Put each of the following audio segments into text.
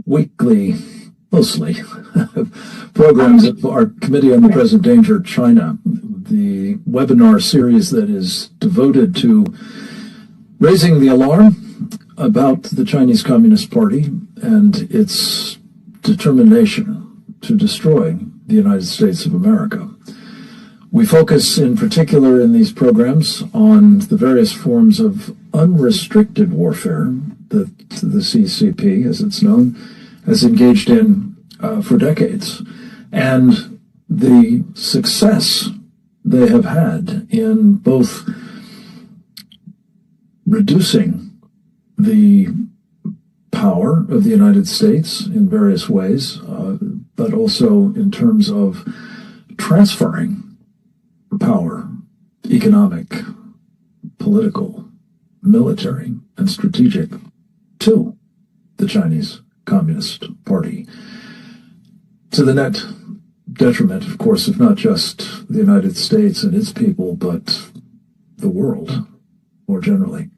weekly, mostly, programs of our Committee on the Present Danger of China, the webinar series that is devoted to raising the alarm about the Chinese Communist Party and its determination to destroy the United States of America. We focus in particular in these programs on the various forms of unrestricted warfare that the CCP, as it's known, has engaged in for decades, and the success they have had in both reducing the power of the United States in various ways, but also in terms of transferring power, economic, political, military, and strategic to the Chinese Communist Party, to the net detriment, of course, of not just the United States and its people, but the world more generally.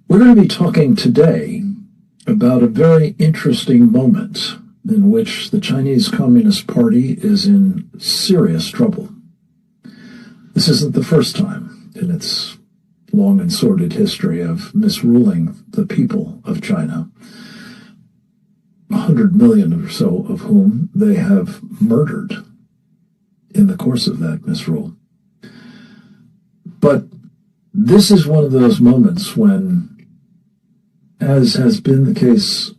We're going to be talking today about a very interesting moment in which the Chinese Communist Party is in serious trouble. This isn't the first time in its long and sordid history of misruling the people of China, 100 million or so of whom they have murdered in the course of that misrule. But this is one of those moments when, as has been the case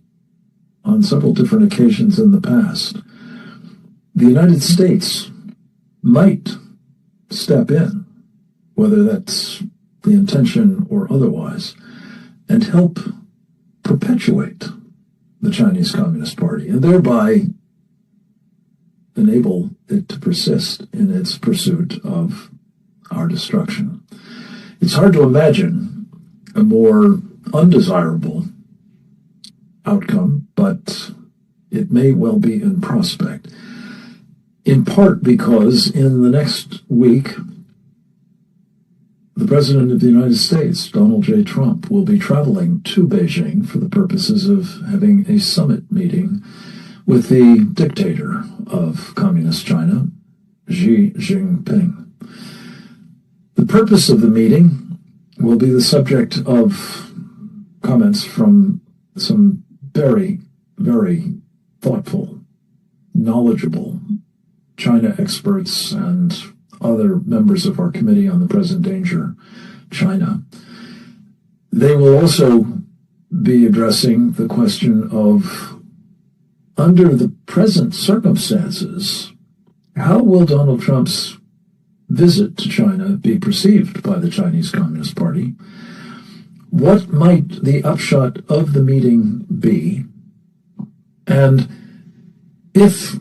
on several different occasions in the past, the United States might step in, whether that's the intention or otherwise, and help perpetuate the Chinese Communist Party, and thereby enable it to persist in its pursuit of our destruction. It's hard to imagine a more undesirable outcome, but it may well be in prospect, in part because in the next week, the President of the United States, Donald J. Trump, will be traveling to Beijing for the purposes of having a summit meeting with the dictator of Communist China, Xi Jinping. The purpose of the meeting will be the subject of comments from some very, very thoughtful, knowledgeable China experts and other members of our Committee on the Present Danger China. They will also be addressing the question of, under the present circumstances, how will Donald Trump's visit to China be perceived by the Chinese Communist Party? What might the upshot of the meeting be? And if,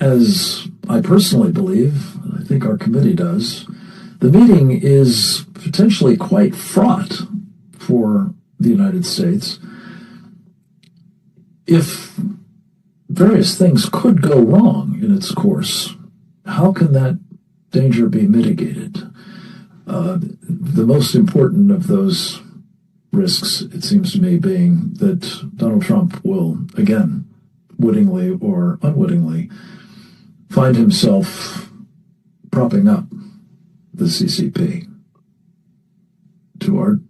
as I personally believe, and I think our committee does, the meeting is potentially quite fraught for the United States, if various things could go wrong in its course, how can that danger be mitigated? The most important of those risks, it seems to me, being that Donald Trump will, again, wittingly or unwittingly, find himself propping up the CCP. To our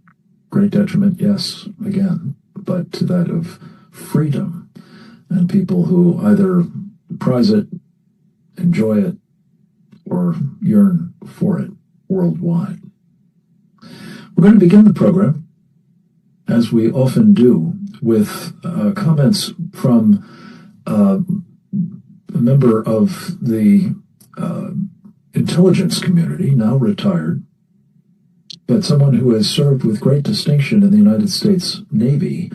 great detriment, yes, again, but to that of freedom and people who either prize it, enjoy it, or yearn for it worldwide. We're going to begin the program, as we often do, with comments from a member of the intelligence community, now retired, but someone who has served with great distinction in the United States Navy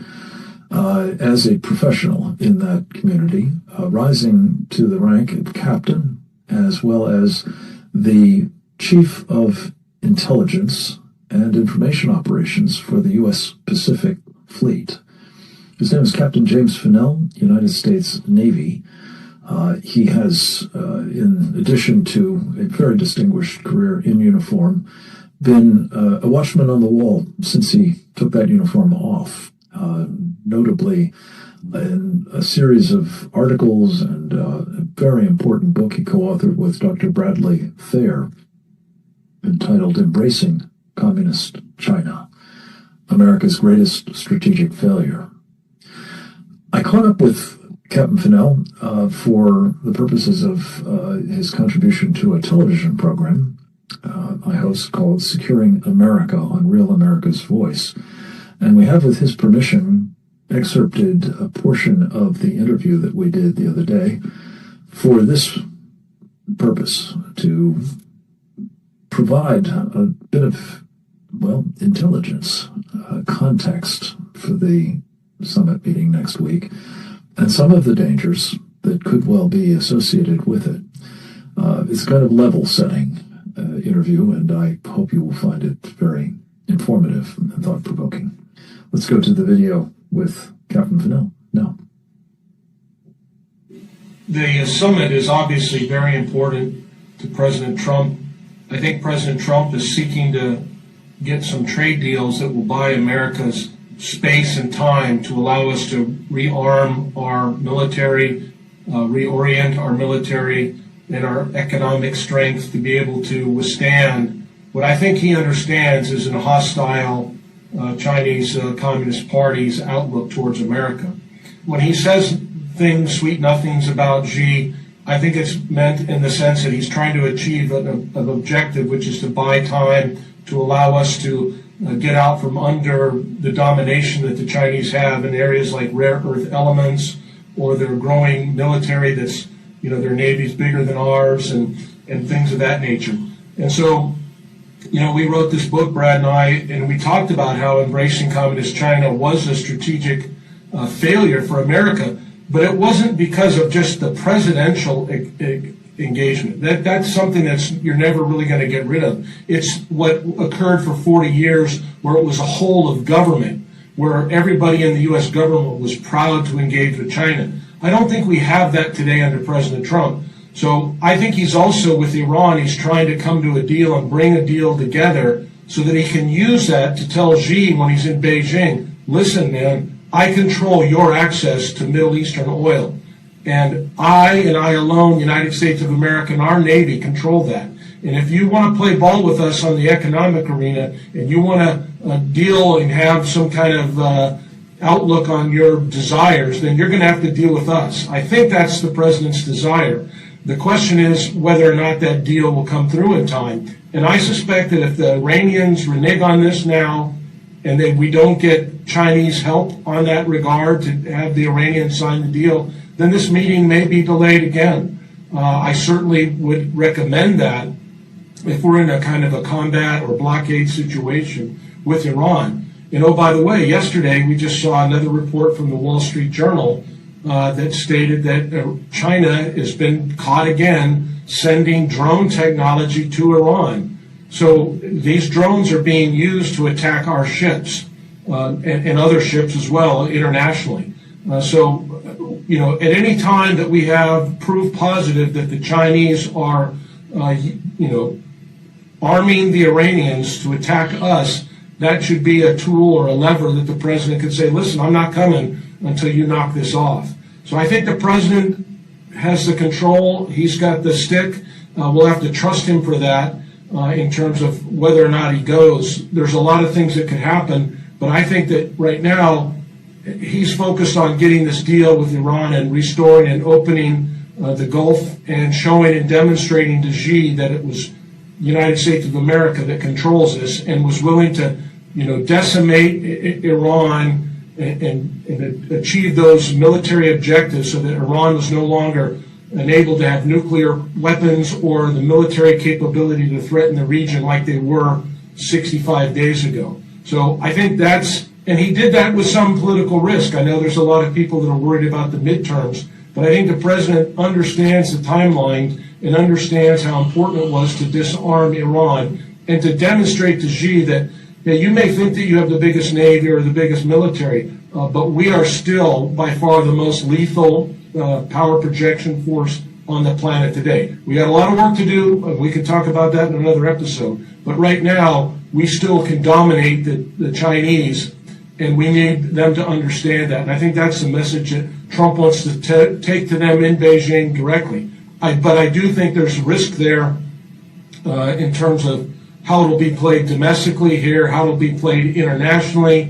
as a professional in that community, rising to the rank of captain, as well as the chief of intelligence and information operations for the U.S. Pacific Fleet. His name is Captain James Fanell, United States Navy. He has, in addition to a very distinguished career in uniform, been a watchman on the wall since he took that uniform off, notably in a series of articles and a very important book he co-authored with Dr. Bradley Thayer entitled Embracing Communist China, America's Greatest Strategic Failure. I caught up with Captain Fanell for the purposes of his contribution to a television program I host called Securing America on Real America's Voice. And we have, with his permission, excerpted a portion of the interview that we did the other day for this purpose, to provide a bit of, well, intelligence, context for the summit meeting next week, and some of the dangers that could well be associated with it. It's kind of level-setting interview, and I hope you will find it very informative and thought-provoking. Let's go to the video with Captain Fanell now. The summit is obviously very important to President Trump. I think President Trump is seeking to get some trade deals that will buy America's space and time to allow us to rearm our military, reorient our military and our economic strength to be able to withstand what I think he understands is a hostile Chinese Communist Party's outlook towards America. When he says things, sweet nothings about Xi, I think it's meant in the sense that he's trying to achieve an objective, which is to buy time to allow us to get out from under the domination that the Chinese have in areas like rare earth elements, or their growing military that's, their navy's bigger than ours, and things of that nature. And so, we wrote this book, Brad and I, and we talked about how embracing communist China was a strategic failure for America, but it wasn't because of just the presidential engagement. That's something you're never really going to get rid of. It's what occurred for 40 years, where it was a whole of government, where everybody in the U.S. government was proud to engage with China. I don't think we have that today under President Trump. So I think he's also, with Iran, he's trying to come to a deal and bring a deal together so that he can use that to tell Xi when he's in Beijing, listen, man, I control your access to Middle Eastern oil. And I alone, United States of America, and our Navy control that. And if you want to play ball with us on the economic arena, and you want to deal and have some kind of outlook on your desires, then you're going to have to deal with us. I think that's the president's desire. The question is whether or not that deal will come through in time. And I suspect that if the Iranians renege on this now, and that we don't get Chinese help on that regard to have the Iranians sign the deal, then this meeting may be delayed again. I certainly would recommend that if we're in a kind of a combat or blockade situation with Iran. And oh, by the way, yesterday we just saw another report from the Wall Street Journal that stated that China has been caught again sending drone technology to Iran. So these drones are being used to attack our ships and other ships as well internationally. So at any time that we have proof positive that the Chinese are, arming the Iranians to attack us, that should be a tool or a lever that the president could say, listen, I'm not coming until you knock this off. So I think the president has the control. He's got the stick. We'll have to trust him for that in terms of whether or not he goes. There's a lot of things that could happen, but I think that right now he's focused on getting this deal with Iran and restoring and opening the Gulf and showing and demonstrating to Xi that it was the United States of America that controls this and was willing to, decimate Iran and achieve those military objectives so that Iran was no longer unable to have nuclear weapons or the military capability to threaten the region like they were 65 days ago. So I think and he did that with some political risk. I know there's a lot of people that are worried about the midterms, but I think the president understands the timeline and understands how important it was to disarm Iran and to demonstrate to Xi that you may think that you have the biggest navy or the biggest military, but we are still by far the most lethal power projection force on the planet today. We got a lot of work to do. We could talk about that in another episode. But right now, we still can dominate the Chinese And we need them to understand that. And I think that's the message that Trump wants to take to them in Beijing directly. But I do think there's risk there in terms of how it'll be played domestically here, how it'll be played internationally.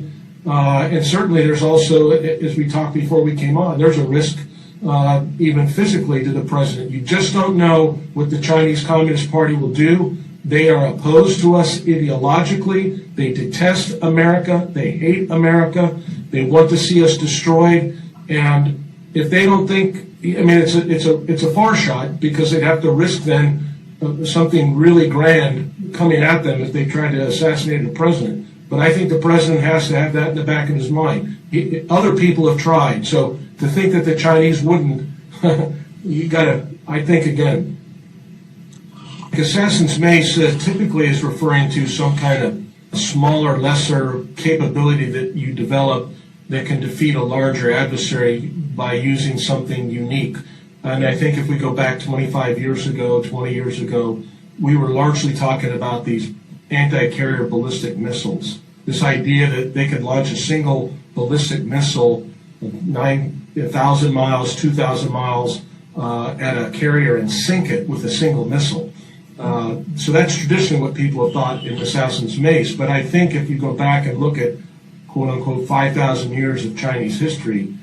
And certainly there's also, as we talked before we came on, there's a risk even physically to the president. You just don't know what the Chinese Communist Party will do. They are opposed to us ideologically. They detest America. They hate America. They want to see us destroyed. And if they don't think, I mean, it's a far shot because they'd have to risk then something really grand coming at them if they tried to assassinate the president. But I think the president has to have that in the back of his mind. Other people have tried. So to think that the Chinese wouldn't, you gotta, I think again, Assassin's Mace typically is referring to some kind of smaller, lesser capability that you develop that can defeat a larger adversary by using something unique. And I think if we go back 25 years ago, 20 years ago, we were largely talking about these anti-carrier ballistic missiles. This idea that they could launch a single ballistic missile 9,000 miles, 2,000 miles at a carrier and sink it with a single missile. So that's traditionally what people have thought in Assassin's Mace. But I think if you go back and look at, quote unquote, 5,000 years of Chinese history,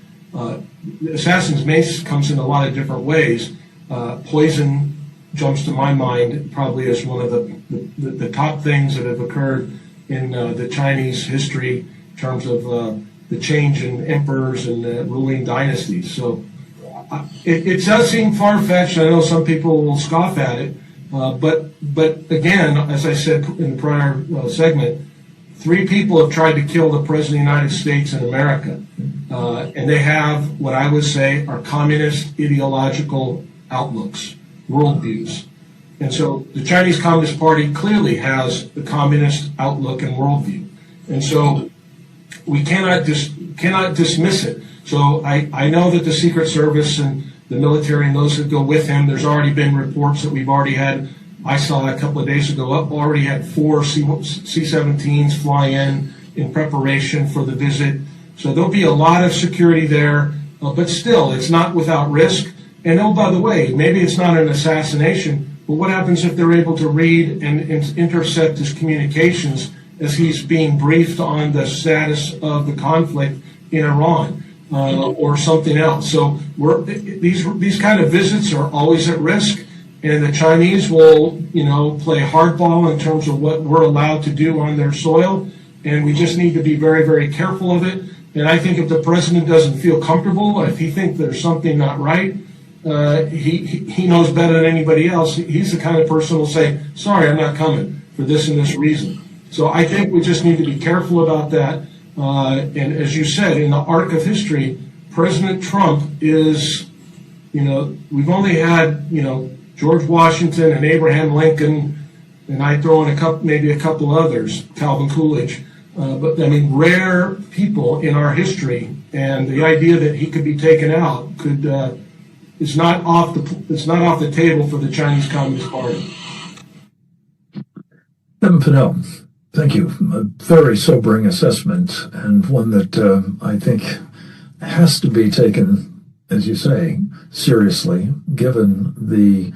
Assassin's Mace comes in a lot of different ways. Poison jumps to my mind probably as one of the top things that have occurred in the Chinese history in terms of the change in emperors and ruling dynasties. So it does seem far-fetched. I know some people will scoff at it. But again, as I said in the prior segment, 3 people have tried to kill the President of the United States in America. And they have what I would say are communist ideological outlooks, worldviews. And so the Chinese Communist Party clearly has the communist outlook and worldview. And so we cannot dismiss it. So I know that the Secret Service and the military and those that go with him, there's already been reports that we've already had. I saw a couple of days ago, already had 4 C-17s fly in preparation for the visit. So there'll be a lot of security there, but still, it's not without risk. And oh, by the way, maybe it's not an assassination, but what happens if they're able to read and intercept his communications as he's being briefed on the status of the conflict in Iran? Or something else. So these kind of visits are always at risk, and the Chinese will, play hardball in terms of what we're allowed to do on their soil, and we just need to be very, very careful of it. And I think if the president doesn't feel comfortable, if he thinks there's something not right, he knows better than anybody else. He's the kind of person who will say, sorry, I'm not coming for this and this reason. So I think we just need to be careful about that. And as you said, in the arc of history, President Trump is, we've only had, George Washington and Abraham Lincoln, and I throw in maybe a couple others, Calvin Coolidge, but I mean, rare people in our history, and the idea that he could be taken out is not off the table for the Chinese Communist Party. Fanell, thank you. A very sobering assessment, and one that I think has to be taken, as you say, seriously, given the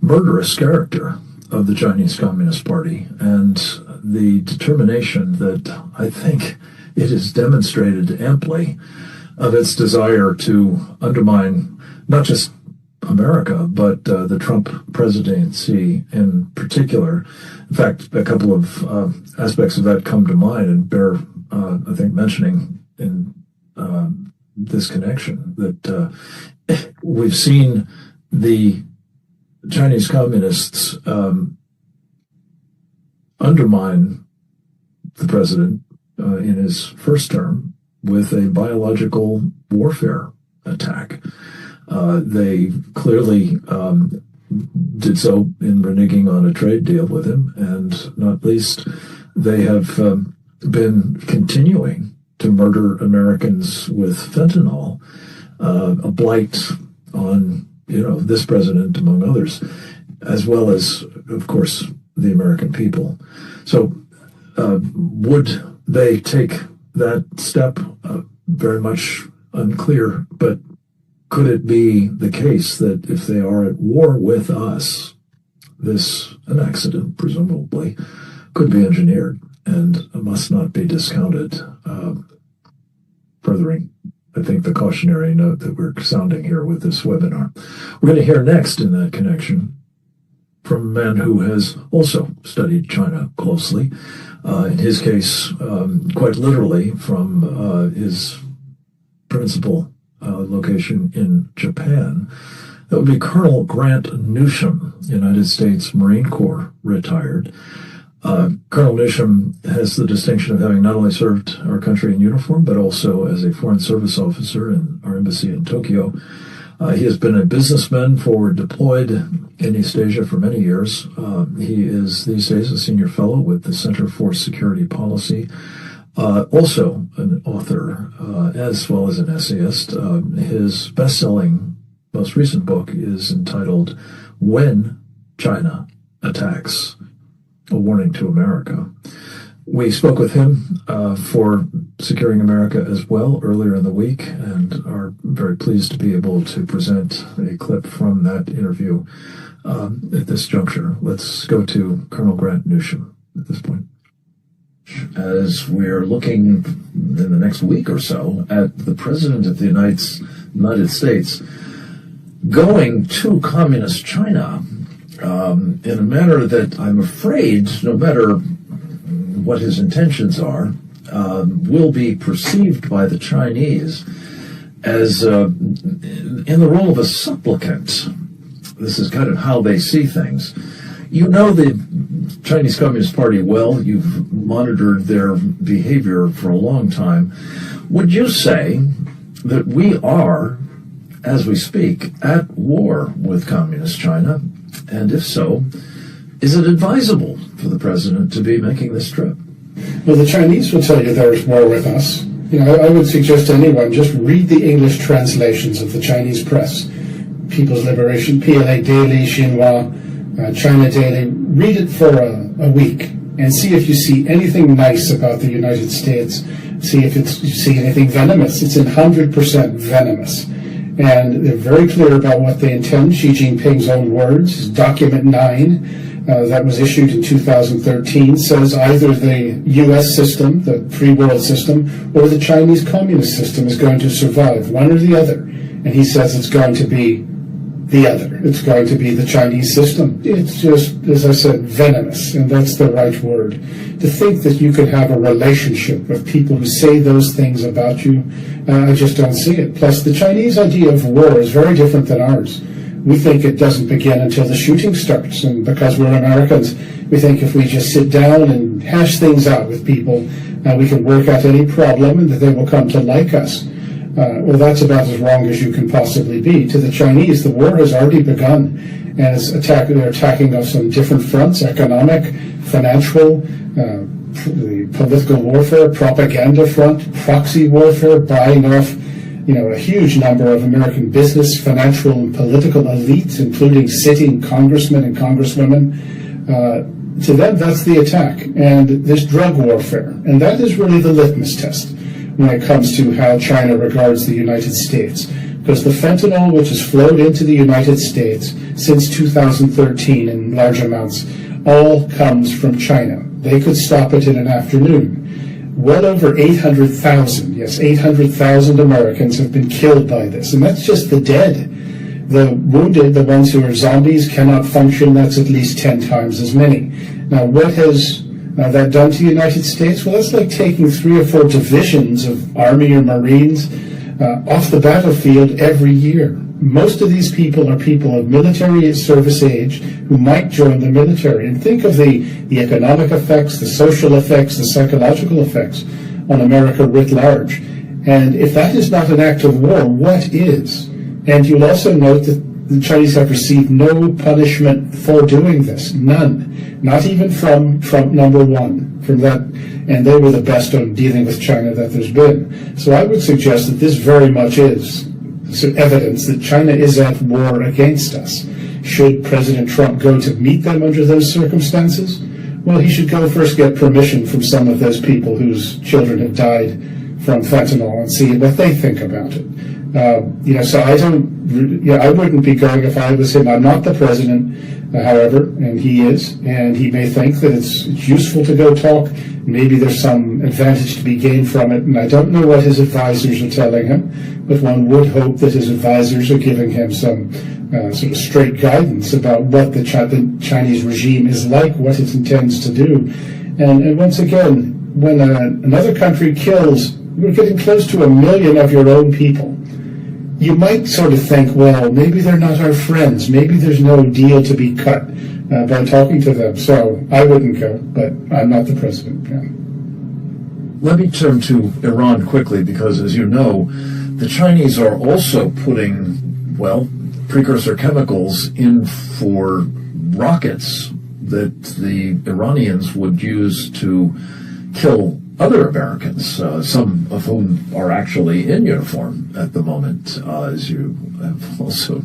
murderous character of the Chinese Communist Party and the determination that I think it has demonstrated amply of its desire to undermine not just America, but the Trump presidency in particular. In fact, a couple of aspects of that come to mind and bear, I think, mentioning in this connection, that we've seen the Chinese communists undermine the president in his first term with a biological warfare attack. They clearly did so in reneging on a trade deal with him, and not least, they have been continuing to murder Americans with fentanyl, a blight on, this president, among others, as well as, of course, the American people. So would they take that step? Very much unclear, but could it be the case that if they are at war with us, an accident, presumably, could be engineered and must not be discounted, furthering, I think, the cautionary note that we're sounding here with this webinar. We're going to hear next in that connection from a man who has also studied China closely, in his case, quite literally from his principal location in Japan. That would be Colonel Grant Newsham, United States Marine Corps, retired. Colonel Newsham has the distinction of having not only served our country in uniform, but also as a Foreign Service officer in our embassy in Tokyo. He has been a businessman forward deployed in East Asia for many years. He is these days a senior fellow with the Center for Security Policy, also an author as well as an essayist. His best-selling most recent book is entitled When China Attacks, A Warning to America. We spoke with him for Securing America as well earlier in the week and are very pleased to be able to present a clip from that interview at this juncture. Let's go to Colonel Grant Newsham at this point. As we're looking in the next week or so at the President of the United States going to Communist China in a manner that I'm afraid, no matter what his intentions are, will be perceived by the Chinese as in the role of a supplicant. This is kind of how they see things. You know the Chinese Communist Party well. You've monitored their behavior for a long time. Would you say that we are, as we speak, at war with Communist China? And if so, is it advisable for the president to be making this trip? Well, the Chinese will tell you there is war with us. I would suggest to anyone, just read the English translations of the Chinese press. People's Liberation, PLA Daily, Xinhua, China Daily. Read it for a week and see if you see anything nice about the United States. See if you see anything venomous. It's 100% venomous. And they're very clear about what they intend. Xi Jinping's own words, Document 9, that was issued in 2013, says either the U.S. system, the free world system, or the Chinese communist system is going to survive, one or the other. And he says it's going to be the other. It's going to be the Chinese system. It's just, as I said, venomous, and that's the right word. To think that you could have a relationship with people who say those things about you, I just don't see it. Plus, the Chinese idea of war is very different than ours. We think it doesn't begin until the shooting starts, and because we're Americans, we think if we just sit down and hash things out with people, we can work out any problem and that they will come to like us. Well, that's about as wrong as you can possibly be. To the Chinese, the war has already begun, and they're attacking us on different fronts: economic, financial, the political warfare, propaganda front, proxy warfare, buying off, a huge number of American business, financial, and political elites, including sitting congressmen and congresswomen. To them, that's the attack, and this drug warfare, and that is really the litmus test when it comes to how China regards the United States. Because the fentanyl, which has flowed into the United States since 2013 in large amounts, all comes from China. They could stop it in an afternoon. Well over 800,000, yes, 800,000 Americans have been killed by this. And that's just the dead. The wounded, the ones who are zombies, cannot function. That's at least 10 times as many. Now, what has that done to the United States? Well, that's like taking 3 or 4 divisions of Army or Marines off the battlefield every year. Most of these people are people of military service age who might join the military. And think of the economic effects, the social effects, the psychological effects on America writ large. And if that is not an act of war, what is? And you'll also note that the Chinese have received no punishment for doing this. None. Not even from Trump #1. From that, and they were the best on dealing with China that there's been. So I would suggest that this very much is evidence that China is at war against us. Should President Trump go to meet them under those circumstances? Well, he should go first get permission from some of those people whose children have died from fentanyl and see what they think about it. So I wouldn't be going if I was him. I'm not the president, however, and he is, and he may think that it's useful to go talk. Maybe there's some advantage to be gained from it, and I don't know what his advisors are telling him, but one would hope that his advisors are giving him some sort of straight guidance about what the Chinese regime is like, what it intends to do. And once again, when another country kills, we're getting close to 1 million of your own people. You might sort of think, well, maybe they're not our friends. Maybe there's no deal to be cut by talking to them. So I wouldn't go, but I'm not the president. Yeah. Let me turn to Iran quickly, because as you know, the Chinese are also putting, precursor chemicals in for rockets that the Iranians would use to kill other Americans, some of whom are actually in uniform at the moment, as you have also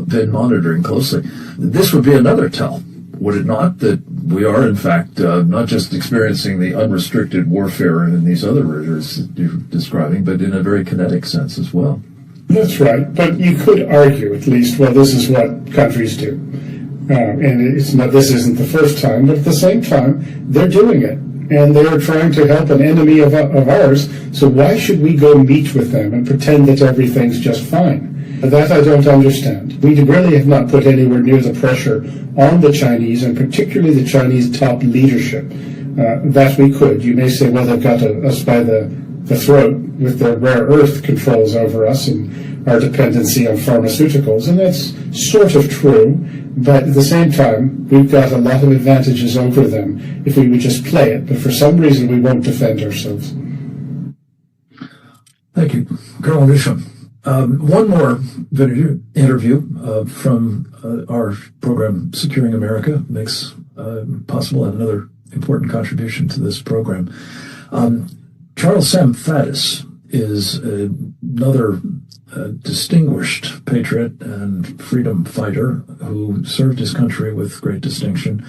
been monitoring closely. This would be another tell, would it not, that we are, in fact, not just experiencing the unrestricted warfare in these other areas that you're describing, but in a very kinetic sense as well. That's right, but you could argue, at least, well, this is what countries do. And this isn't the first time, but at the same time, they're doing it. And they are trying to help an enemy of ours, so why should we go meet with them and pretend that everything's just fine? That I don't understand. We really have not put anywhere near the pressure on the Chinese, and particularly the Chinese top leadership, that we could. You may say, well, they've got us by the throat with their rare earth controls over us and our dependency on pharmaceuticals, and that's sort of true. But at the same time, we've got a lot of advantages over them if we would just play it. But for some reason, we won't defend ourselves. Thank you, Colonel Newsham. One more interview from our program, Securing America, makes possible another important contribution to this program. Charles Sam Faddis is another distinguished patriot and freedom fighter who served his country with great distinction.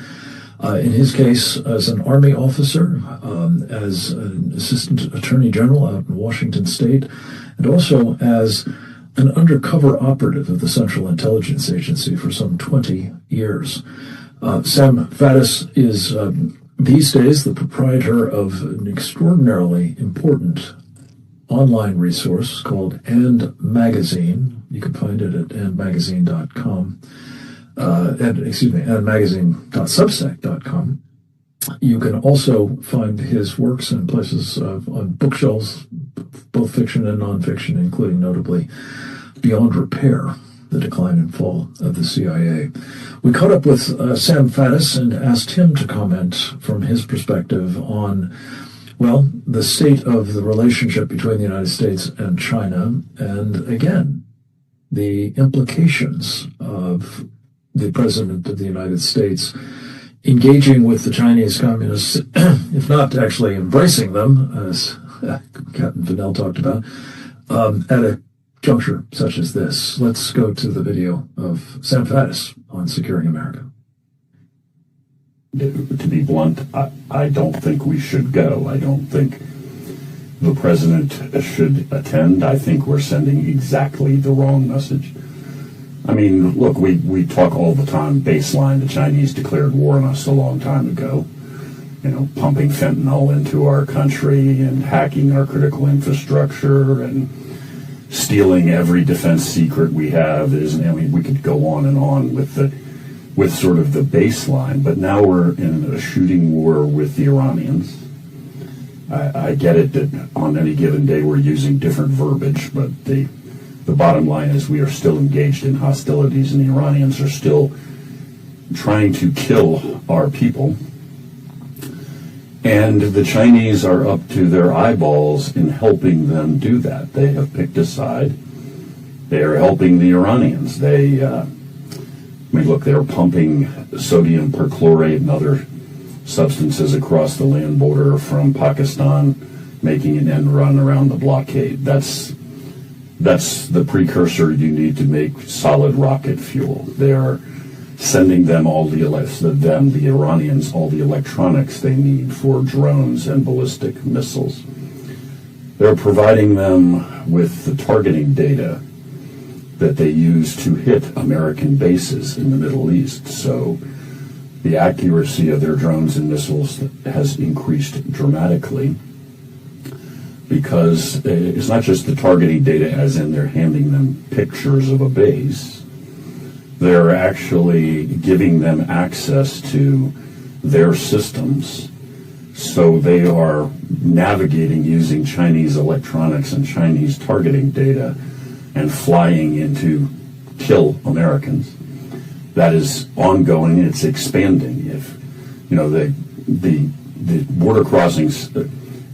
In his case, as an Army officer, as an Assistant Attorney General out in Washington State, and also as an undercover operative of the Central Intelligence Agency for some 20 years. Sam Faddis is these days the proprietor of an extraordinarily important online resource called And Magazine. You can find it at andmagazine.com. andmagazine.substack.com. You can also find his works in places on bookshelves, both fiction and nonfiction, including notably Beyond Repair, The Decline and Fall of the CIA. We caught up with Sam Faddis and asked him to comment from his perspective on, the state of the relationship between the United States and China, and again, the implications of the President of the United States engaging with the Chinese communists, if not actually embracing them, as Captain Fanell talked about, at a juncture such as this. Let's go to the video of Sam Faddis on Securing America. To be blunt, I don't think we should go. I don't think the president should attend. I think we're sending exactly the wrong message. I mean, look, we talk all the time, baseline, the Chinese declared war on us a long time ago, pumping fentanyl into our country and hacking our critical infrastructure and stealing every defense secret we have. We could go on with sort of the baseline, but now we're in a shooting war with the Iranians. I get it that on any given day we're using different verbiage, but the bottom line is we are still engaged in hostilities, and the Iranians are still trying to kill our people. And the Chinese are up to their eyeballs in helping them do that. They have picked a side. They are helping the Iranians. They're pumping sodium perchlorate and other substances across the land border from Pakistan, making an end run around the blockade. That's the precursor you need to make solid rocket fuel. They are sending them the Iranians, all the electronics they need for drones and ballistic missiles. They're providing them with the targeting data that they use to hit American bases in the Middle East. So the accuracy of their drones and missiles has increased dramatically, because it's not just the targeting data as in they're handing them pictures of a base. They're actually giving them access to their systems, so they are navigating using Chinese electronics and Chinese targeting data and flying in to kill Americans. That is ongoing. It's expanding. If you know the border crossings,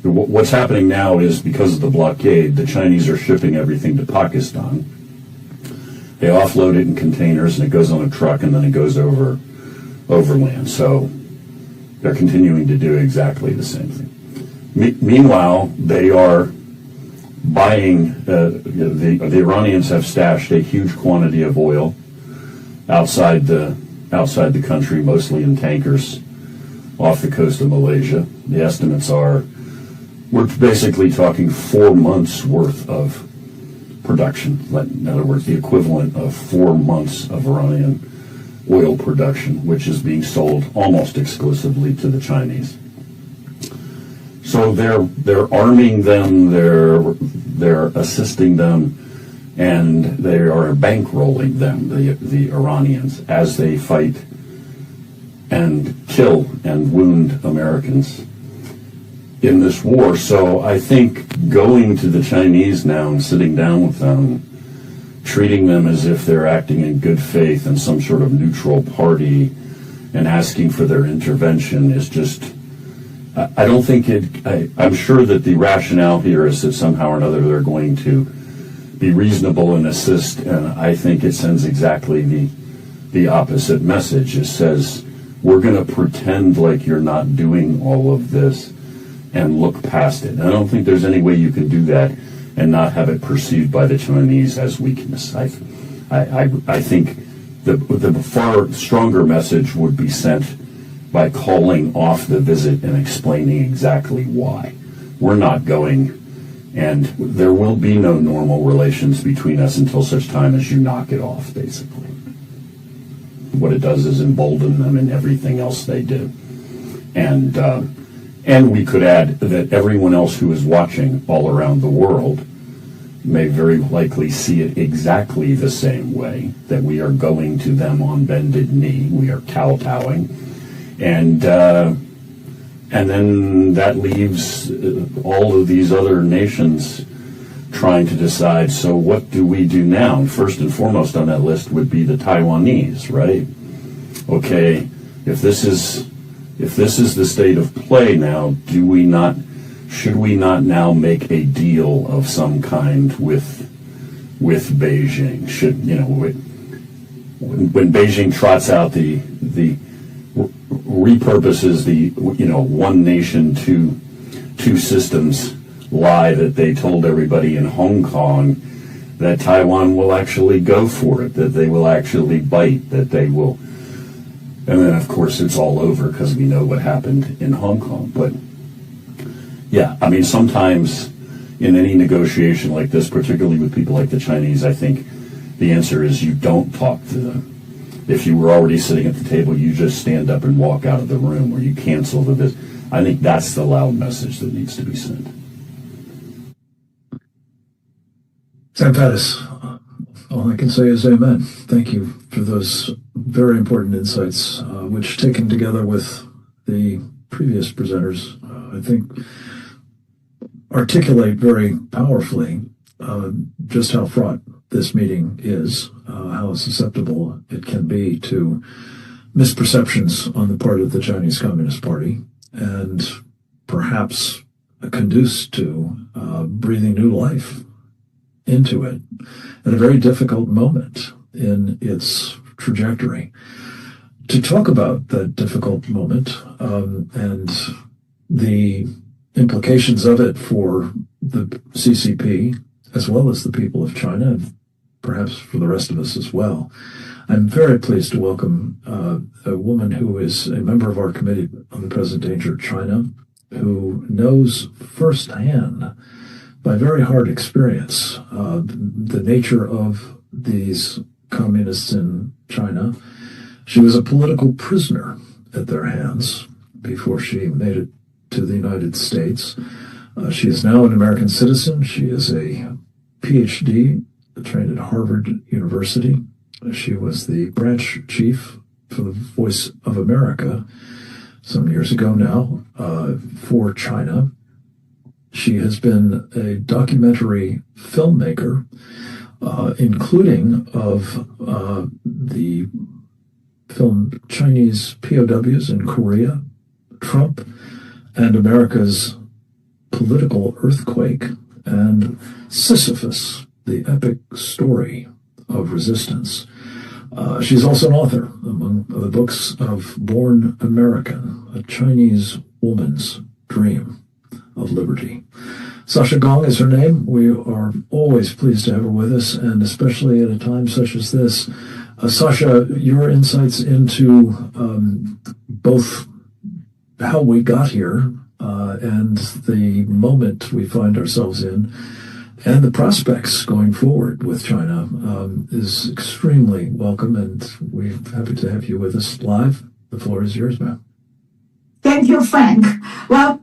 what's happening now is because of the blockade, the Chinese are shipping everything to Pakistan. They offload it in containers, and it goes on a truck, and then it goes overland. So they're continuing to do exactly the same thing. Meanwhile, they are buying. The Iranians have stashed a huge quantity of oil outside the country, mostly in tankers off the coast of Malaysia. The estimates are we're basically talking 4 months worth of production. In other words, the equivalent of 4 months of Iranian oil production, which is being sold almost exclusively to the Chinese. So they're arming them, they're assisting them, and they are bankrolling them, the Iranians, as they fight and kill and wound Americans in this war. So I think going to the Chinese now and sitting down with them, treating them as if they're acting in good faith and some sort of neutral party and asking for their intervention is just, I don't think I'm sure that the rationale here is that somehow or another they're going to be reasonable and assist, and I think it sends exactly the opposite message. It says, we're going to pretend like you're not doing all of this and look past it. And I don't think there's any way you can do that and not have it perceived by the Chinese as weakness. I think the far stronger message would be sent by calling off the visit and explaining exactly why. We're not going, and there will be no normal relations between us until such time as you knock it off, basically. What it does is embolden them in everything else they do. And we could add that everyone else who is watching all around the world may very likely see it exactly the same way, that we are going to them on bended knee, we are kowtowing, and then that leaves all of these other nations trying to decide, so what do we do now? And first and foremost on that list would be the Taiwanese, right? Okay, if this is the state of play now, should we not now make a deal of some kind with Beijing? When Beijing trots out the repurposes the one nation, two systems lie that they told everybody in Hong Kong, that Taiwan will actually go for it, that they will actually bite, that they will. And then, of course, it's all over because we know what happened in Hong Kong. But, yeah, I mean, sometimes in any negotiation like this, particularly with people like the Chinese, I think the answer is you don't talk to them. If you were already sitting at the table, you just stand up and walk out of the room, or you cancel the visit. I think that's the loud message that needs to be sent. Sam Faddis, all I can say is amen. Thank you for those very important insights, which taken together with the previous presenters, I think articulate very powerfully just how fraught this meeting is, how susceptible it can be to misperceptions on the part of the Chinese Communist Party, and perhaps conduce to breathing new life into it at a very difficult moment in its trajectory. To talk about that difficult moment and the implications of it for the CCP, as well as the people of China, perhaps for the rest of us as well. I'm very pleased to welcome a woman who is a member of our Committee on the Present Danger of China, who knows firsthand, by very hard experience, the nature of these communists in China. She was a political prisoner at their hands before she made it to the United States. She is now an American citizen. She is a PhD trained at Harvard University. She was the branch chief for the Voice of America some years ago now for China. She has been a documentary filmmaker, including of the film Chinese POWs in Korea, Trump, and America's political earthquake, and Sisyphus, the epic story of resistance. She's also an author, among other books, of Born American, a Chinese woman's dream of liberty. Sasha Gong is her name. We are always pleased to have her with us, and especially at a time such as this. Sasha, your insights into both how we got here and the moment we find ourselves in, and the prospects going forward with China is extremely welcome, and we're happy to have you with us live. The floor is yours, ma'am. Thank you, Frank. Well,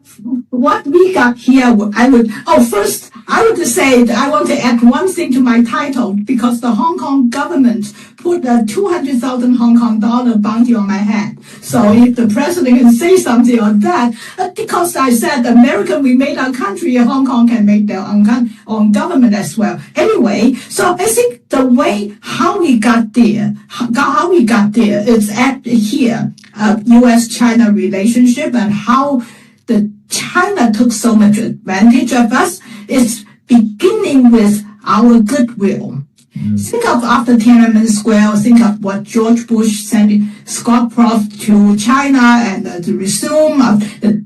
what we got here, first, I would say that I want to add one thing to my title, because the Hong Kong government put a 200,000 Hong Kong dollar bounty on my head. So if the president can say something on that, because I said America, we made our country, Hong Kong can make their own government as well. Anyway, so I think the way how we got there is at here, U.S.-China relationship and how the China took so much advantage of us. It's beginning with our goodwill. Think of after Tiananmen Square, think of what George Bush sent Scott Prof to China and to resume the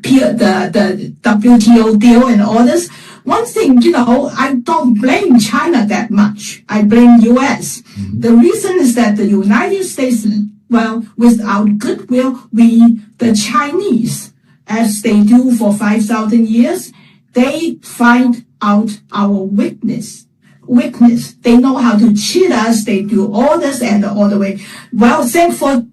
WTO deal and all this. One thing, I don't blame China that much. I blame U.S. The reason is that the United States, well, without goodwill, the Chinese, as they do for 5,000 years, they find out our weakness. They know how to cheat us. They do all this and all the way. Well, thanks for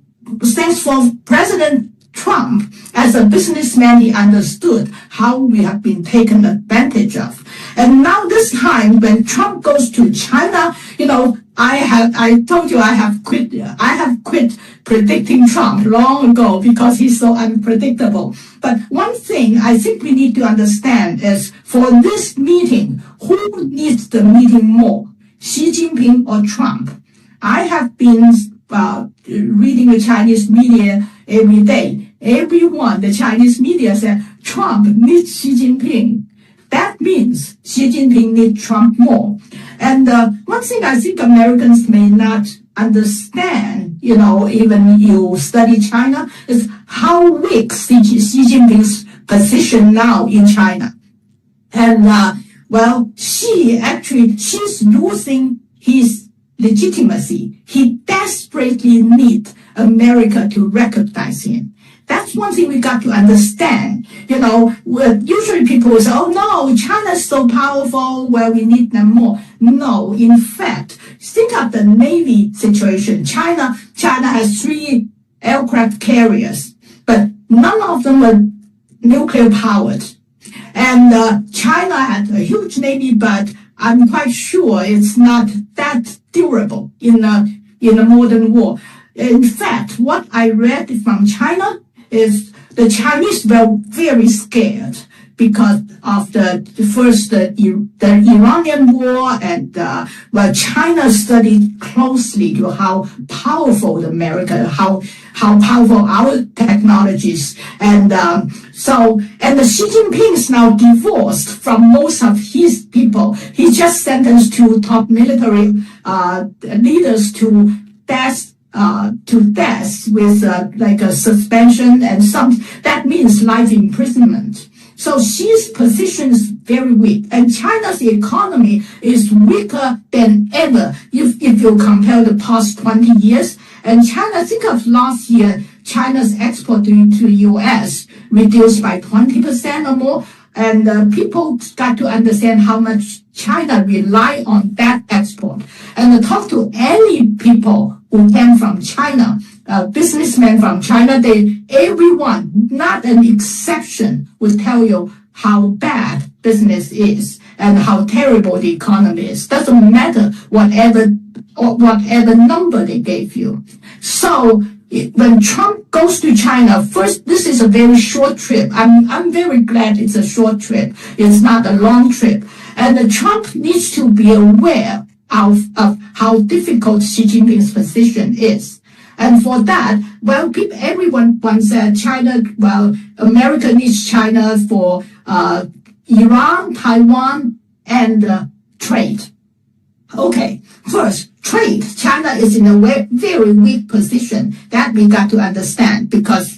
President Trump. As a businessman, he understood how we have been taken advantage of. And now this time, when Trump goes to China, I told you I have quit predicting Trump long ago because he's so unpredictable. But one thing I think we need to understand is for this meeting, who needs the meeting more, Xi Jinping or Trump? I have been reading the Chinese media every day. Everyone, the Chinese media said Trump needs Xi Jinping. That means Xi Jinping needs Trump more. And one thing I think Americans may not understand, even you study China, is how weak Xi Jinping's position now in China. And, she's losing his legitimacy. He desperately needs America to recognize him. That's one thing we got to understand. Usually people will say, oh no, China's so powerful, well, we need them more. No, in fact, think of the Navy situation. China has 3 aircraft carriers, but none of them were nuclear powered. And China had a huge Navy, but I'm quite sure it's not that durable in a modern war. In fact, what I read from China is the Chinese were very scared because of the Iranian war, and China studied closely to how powerful America, how powerful our technologies, and the Xi Jinping is now divorced from most of his people. He just sentenced 2 top military leaders to death with like a suspension and that means life imprisonment. So Xi's position is very weak, and China's economy is weaker than ever if you compare the past 20 years. And China, think of last year, China's export to the U.S. reduced by 20% or more. And people got to understand how much China rely on that export. And talk to any people who came from China, businessmen from China, everyone, not an exception, will tell you how bad business is and how terrible the economy is. Doesn't matter whatever number they gave you. So when Trump goes to China, first, this is a very short trip. I'm very glad it's a short trip. It's not a long trip. And Trump needs to be aware of how difficult Xi Jinping's position is. And for that, well, everyone wants China, well, America needs China for Iran, Taiwan, and trade. Okay, first, trade. China is in a very weak position. That we got to understand because,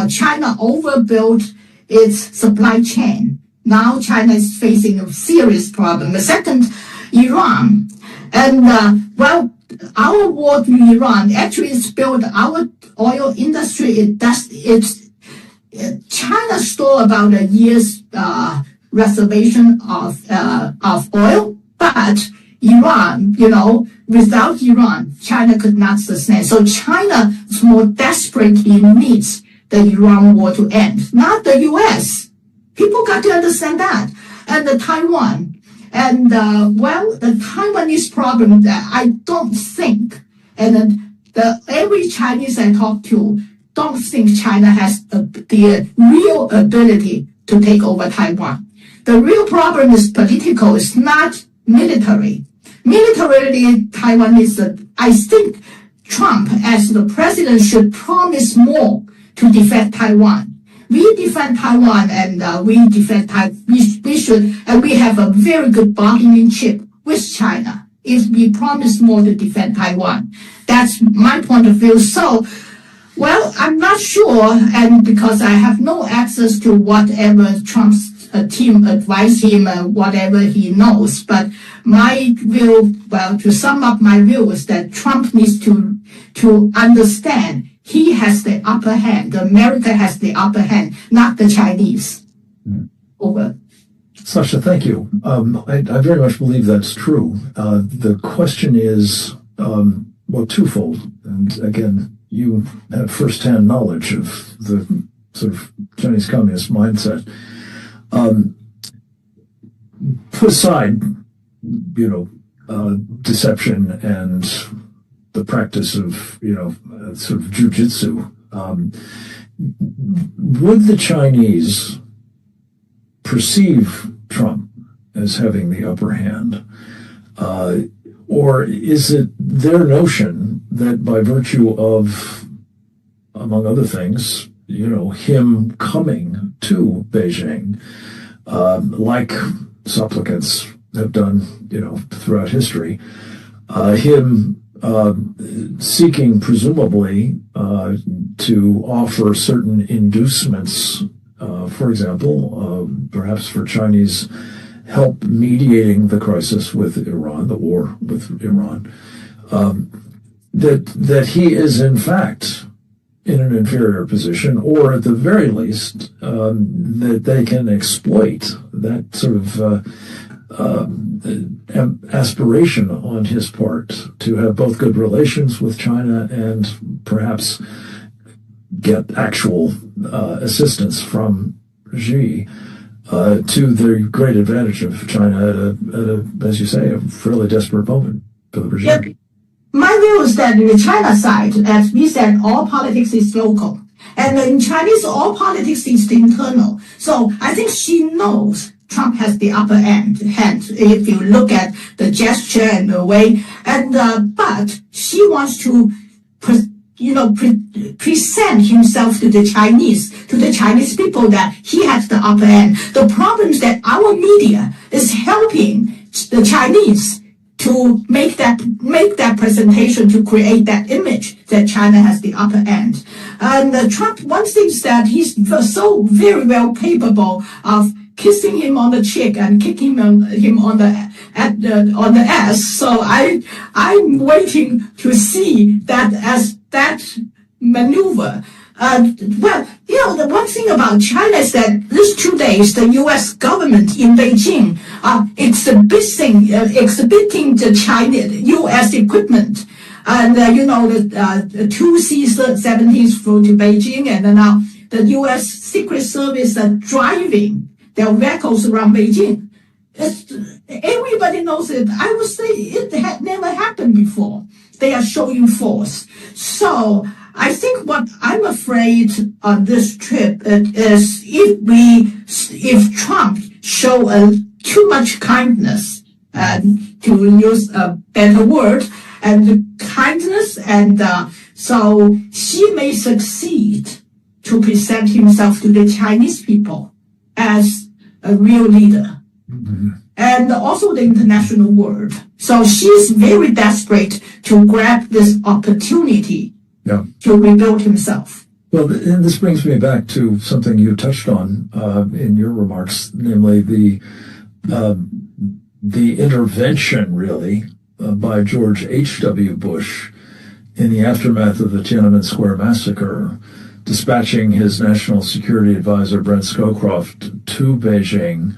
China overbuilt its supply chain. Now China is facing a serious problem. The second, Iran. And, our war to Iran actually spilled our oil industry. China stole about a year's reservation of oil, but Iran, without Iran, China could not sustain. So China more desperately needs the Iran war to end, not the U.S. People got to understand that. And the Taiwan. And, the Taiwanese problem that I don't think, and every Chinese I talk to don't think China has the real ability to take over Taiwan. The real problem is political, it's not military. Militarily, Taiwan is, I think Trump as the president should promise more to defend Taiwan. We defend Taiwan and we defend we should, and we have a very good bargaining chip with China if we promise more to defend Taiwan. That's my point of view. So, well, I'm not sure, and because I have no access to whatever Trump's team advise him, whatever he knows. But my view, to sum up my view is that Trump needs to understand he has the upper hand. America has the upper hand, not the Chinese. Over. Sasha, thank you. I very much believe that's true. The question is, twofold. And again, you have firsthand knowledge of the sort of Chinese communist mindset. Put aside, deception and the practice of, sort of jujitsu. Would the Chinese perceive Trump as having the upper hand? Or is it their notion that by virtue of, among other things, him coming to Beijing, like supplicants have done, throughout history, him seeking presumably to offer certain inducements, for example, perhaps for Chinese help mediating the crisis with Iran, the war with Iran, that he is in fact in an inferior position, or at the very least, that they can exploit that sort of aspiration on his part to have both good relations with China and perhaps get actual assistance from Xi to the great advantage of China at a, as you say, a fairly desperate moment for the regime. Yep. My view is that in the China side, as we said, all politics is local. And in Chinese, all politics is internal. So I think she knows Trump has the upper hand if you look at the gesture and the way. And but she wants to present himself to the Chinese people that he has the upper hand. The problem is that our media is helping the Chinese to make that presentation to create that image that China has the upper end. And Trump, one thing is that he's so very well capable of kissing him on the cheek and kicking him on the ass. So I'm waiting to see that as that maneuver. Well, the one thing about China is that these 2 days, the U.S. government in Beijing exhibiting the China U.S. equipment. And, the two C-17s flew to Beijing, and now the U.S. Secret Service are driving their vehicles around Beijing. Everybody knows it. I would say it had never happened before. They are showing force. So I think what I'm afraid on this trip is if Trump show too much kindness, to use a better word, and kindness, and so he may succeed to present himself to the Chinese people as a real leader. Mm-hmm. And also the international world. So she's very desperate to grab this opportunity to rebuild himself. Well, and this brings me back to something you touched on in your remarks, namely the intervention, really, by George H.W. Bush in the aftermath of the Tiananmen Square massacre, dispatching his national security advisor, Brent Scowcroft, to Beijing,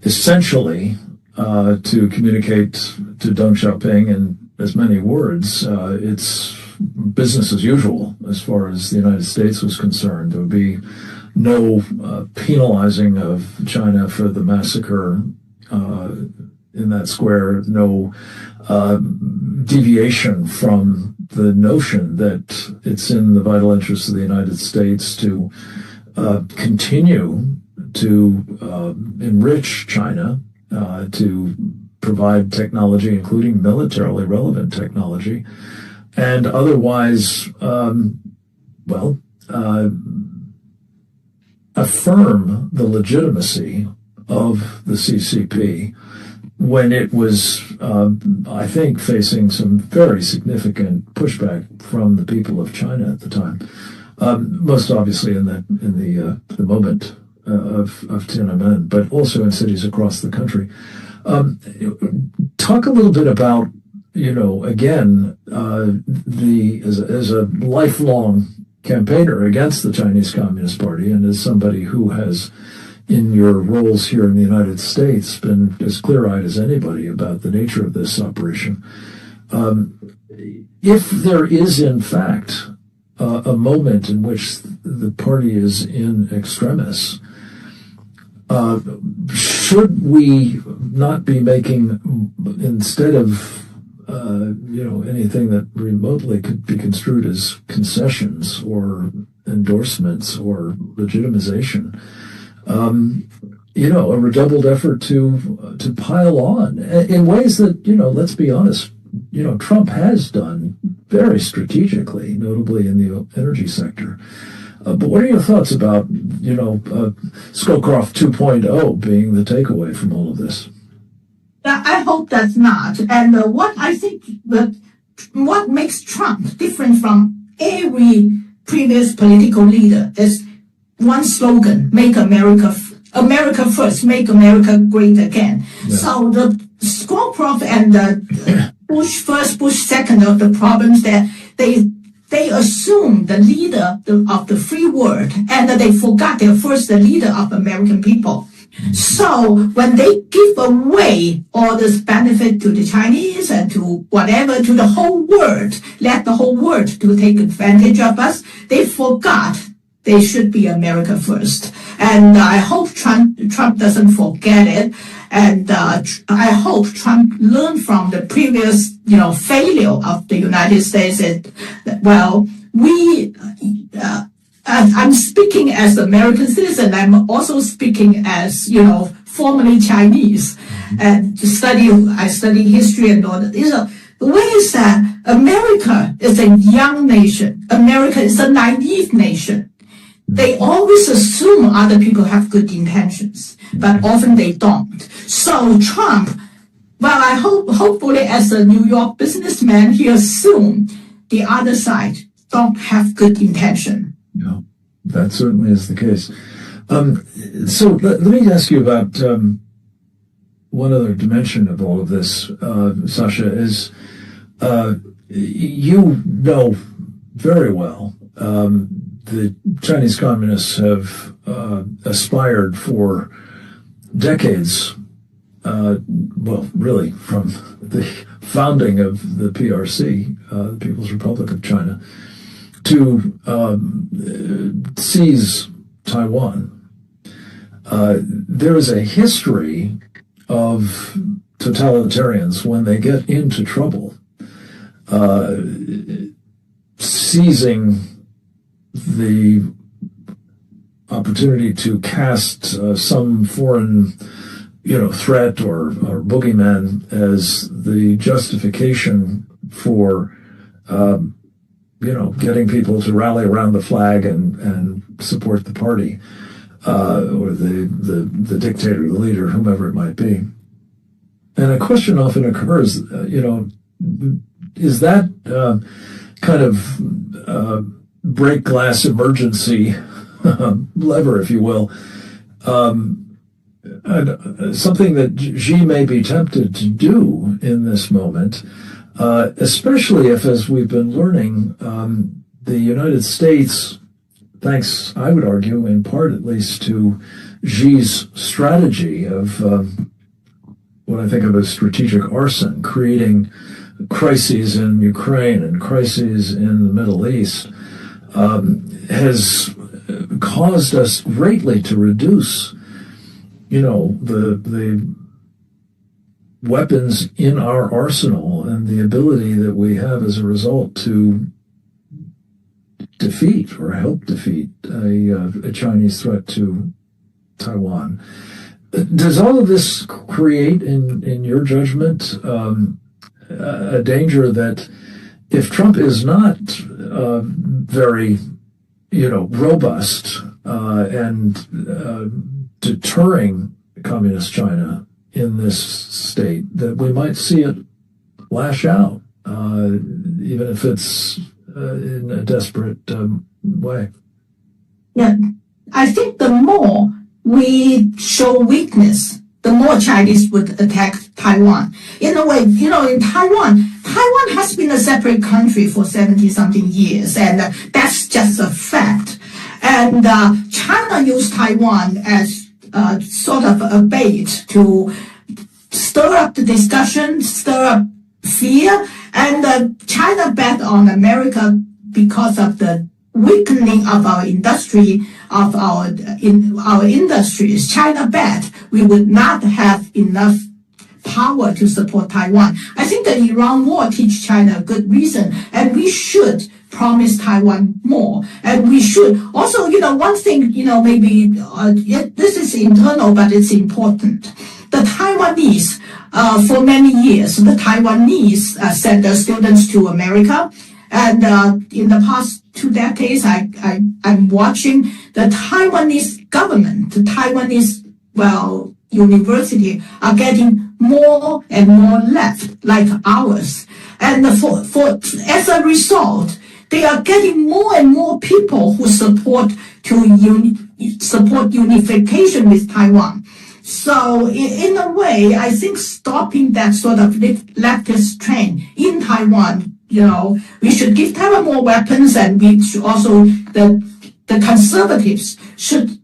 essentially to communicate to Deng Xiaoping in as many words. It's business as usual as far as the United States was concerned. There would be no penalizing of China for the massacre in that square, no deviation from the notion that it's in the vital interests of the United States to continue to enrich China, to provide technology, including militarily relevant technology, and otherwise, affirm the legitimacy of the CCP when it was, I think, facing some very significant pushback from the people of China at the time. Most obviously in the moment of Tiananmen, but also in cities across the country. Talk a little bit about, again, as a lifelong campaigner against the Chinese Communist Party, and as somebody who has, in your roles here in the United States, been as clear-eyed as anybody about the nature of this operation. If there is, in fact, a moment in which the party is in extremis, should we not be making, instead of anything that remotely could be construed as concessions or endorsements or legitimization, a redoubled effort to pile on in ways that, let's be honest, Trump has done very strategically, notably in the energy sector. But what are your thoughts about, Scowcroft 2.0 being the takeaway from all of this? I hope that's not. And what I think that what makes Trump different from every previous political leader is one slogan: "Make America first, make America great again." Yeah. So the Scowcroft and the Bush first, Bush second of the problems that they assume the leader of the free world, and they forgot they're first the leader of American people. So when they give away all this benefit to the Chinese and to whatever, to the whole world, let the whole world to take advantage of us, they forgot they should be America first. And I hope Trump doesn't forget it. And I hope Trump learned from the previous, failure of the United States. I'm speaking as an American citizen. I'm also speaking as, formerly Chinese. And I study history and all that. The way is that America is a young nation. America is a naive nation. They always assume other people have good intentions, but often they don't. So Trump well, I hopefully as a New York businessman, he assumed the other side don't have good intention. Yeah, that certainly is the case. So let me ask you about one other dimension of all of this, Sasha, is you know very well the Chinese communists have aspired for decades, well, really from the founding of the PRC, the People's Republic of China, to seize Taiwan. There is a history of totalitarians, when they get into trouble, seizing the opportunity to cast some foreign, threat or boogeyman as the justification for, getting people to rally around the flag and support the party, or the dictator, the leader, whomever it might be. And a question often occurs, is that kind of break glass emergency lever, if you will, something that Xi may be tempted to do in this moment, especially if, as we've been learning, the United States, thanks, I would argue, in part at least, to Xi's strategy of what I think of as strategic arson, creating crises in Ukraine and crises in the Middle East, has caused us greatly to reduce, the weapons in our arsenal and the ability that we have as a result to defeat or help defeat a Chinese threat to Taiwan. Does all of this create, in your judgment, a danger that if Trump is not very, robust and deterring communist China in this state, that we might see it lash out, even if it's in a desperate way? Yeah, I think the more we show weakness, the more Chinese would attack Taiwan. In a way, in Taiwan has been a separate country for 70-something years, and that's just a fact. And China used Taiwan as sort of a bait to stir up the discussion, stir up fear, and China bet on America because of the weakening of our industry, of our industries. China bet we would not have enough power to support Taiwan. I think the Iran war teach China a good reason, and we should promise Taiwan more. And we should also, one thing, maybe this is internal, but it's important. The Taiwanese, for many years, the Taiwanese sent their students to America. And in the past 2 decades, I'm watching the Taiwanese government, the Taiwanese, university are getting more and more left, like ours. And as a result, they are getting more and more people who support unification with Taiwan. So in a way, I think stopping that sort of leftist trend in Taiwan, we should give Taiwan more weapons, and we should also, the conservatives should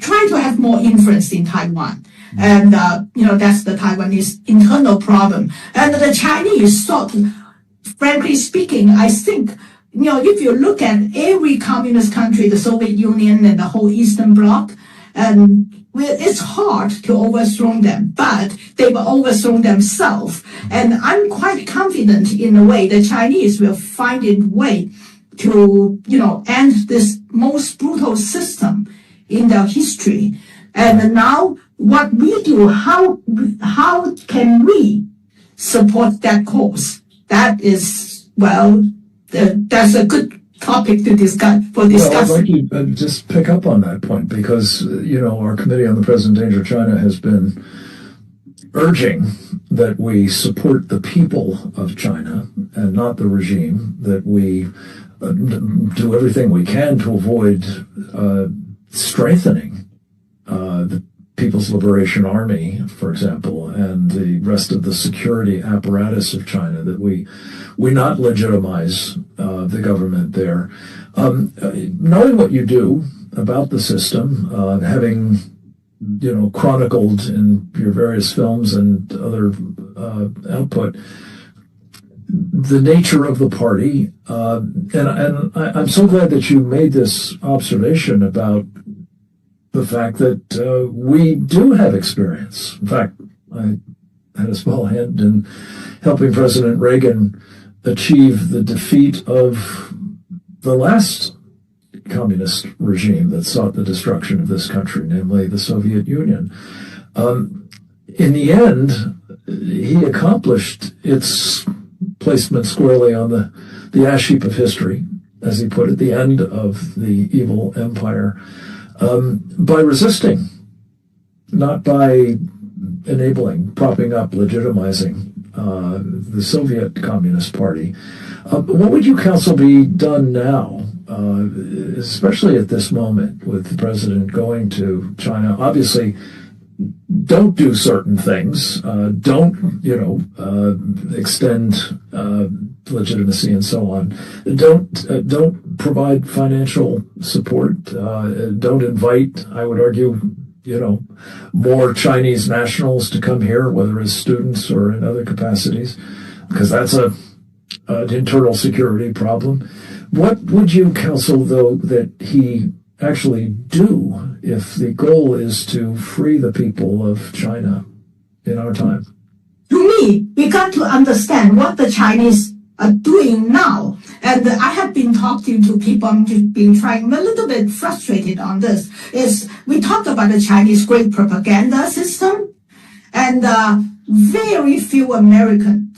try to have more influence in Taiwan. And, that's the Taiwanese internal problem. And the Chinese frankly speaking, I think, if you look at every communist country, the Soviet Union and the whole Eastern Bloc, it's hard to overthrow them, but they've overthrown themselves. And I'm quite confident in a way the Chinese will find a way to, end this most brutal system in their history. And now what we do, how can we support that cause? That is, that's a good topic to discuss. Well, I'd like you to just pick up on that point because, our Committee on the Present Danger of China has been urging that we support the people of China and not the regime, that we do everything we can to avoid strengthening the People's Liberation Army, for example, and the rest of the security apparatus of China, that we not legitimize the government there. Knowing what you do about the system, having chronicled in your various films and other output the nature of the party, and I'm so glad that you made this observation about the fact that we do have experience. In fact, I had a small hand in helping President Reagan achieve the defeat of the last communist regime that sought the destruction of this country, namely the Soviet Union. In the end, he accomplished its placement squarely on the ash heap of history, as he put it, the end of the evil empire, by resisting, not by enabling, propping up, legitimizing the Soviet Communist Party. What would you counsel be done now, especially at this moment, with the president going to China? Obviously, don't do certain things. Don't, extend legitimacy and so on. Don't provide financial support. Don't invite, I would argue, more Chinese nationals to come here, whether as students or in other capacities, because that's an internal security problem. What would you counsel, though, that he actually do if the goal is to free the people of China in our time? To me, we got to understand what the Chinese are doing now. And I have been talking to people, I'm been trying, I'm a little bit frustrated on this, is we talk about the Chinese great propaganda system, and very few American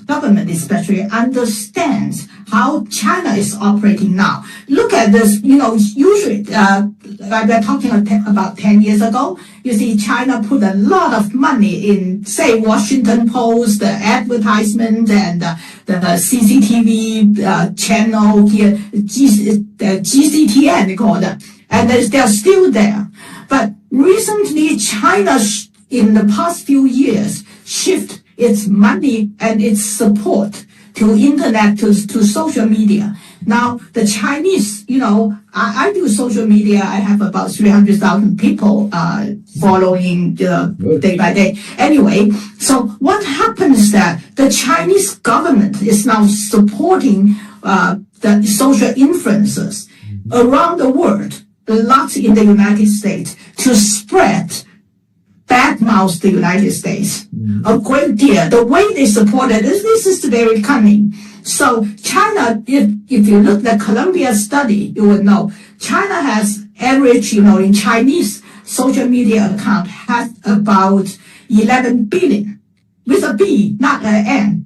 government especially understands how China is operating now. Look at this, usually, we're talking about 10 years ago, you see China put a lot of money in, say, Washington Post, the advertisement, and the CCTV channel here, GCTN, they call it, and they're still there. But recently, China, in the past few years, shift its money and its support to internet, to social media. Now, the Chinese, I do social media. I have about 300,000 people following day by day. Anyway, so what happens is that the Chinese government is now supporting the social influencers around the world, lots in the United States, to spread badmouth the United States a great deal. The way they support it, this is very cunning. So China, if you look at the Columbia study, you will know China has average, in Chinese social media account has about 11 billion, with a B, not an N.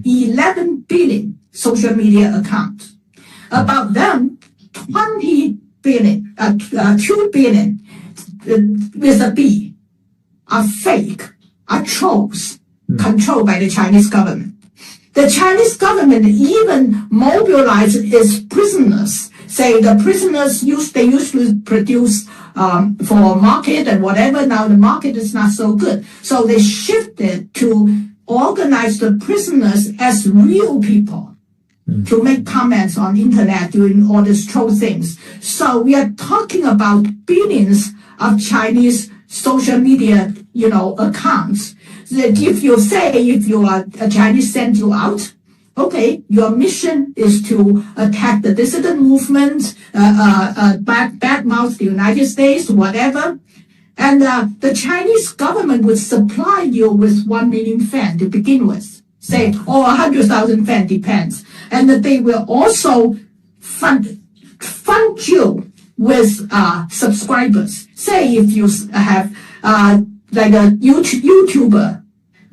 11 billion social media accounts. About them, 20 billion, 2 billion with a B are fake, are trolls controlled by the Chinese government. The Chinese government even mobilized its prisoners. Say the prisoners they usually produce for market and whatever. Now the market is not so good. So they shifted to organize the prisoners as real people to make comments on internet, doing all these troll things. So we are talking about billions of Chinese social media, accounts. That if you are a Chinese send you out, okay, your mission is to attack the dissident movement, badmouth the United States, whatever. And the Chinese government would supply you with 1 million fans to begin with, say, or 100,000 fans, depends. And they will also fund you with subscribers. Say if you have like a YouTuber,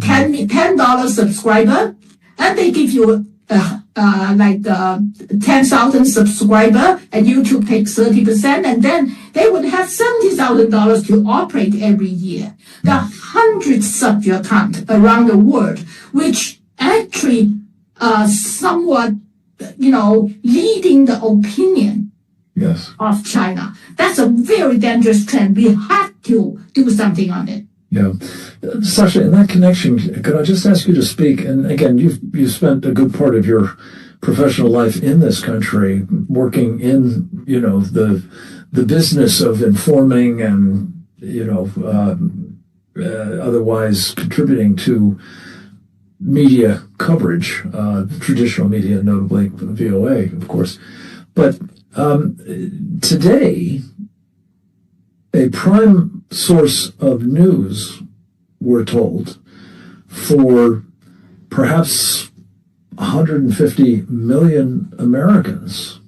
$10 subscriber, and they give you 10,000 subscriber, and YouTube takes 30%, and then they would have $70,000 to operate every year. There are hundreds of your account around the world, which actually somewhat, leading the opinion of China. That's a very dangerous trend. We have to do something on it. Yeah. Sasha, in that connection, could I just ask you to speak? And again, you've spent a good part of your professional life in this country working in, the business of informing and, otherwise contributing to media coverage, traditional media, notably VOA, of course. But today, a prime source of news, we're told, for perhaps 150 million Americans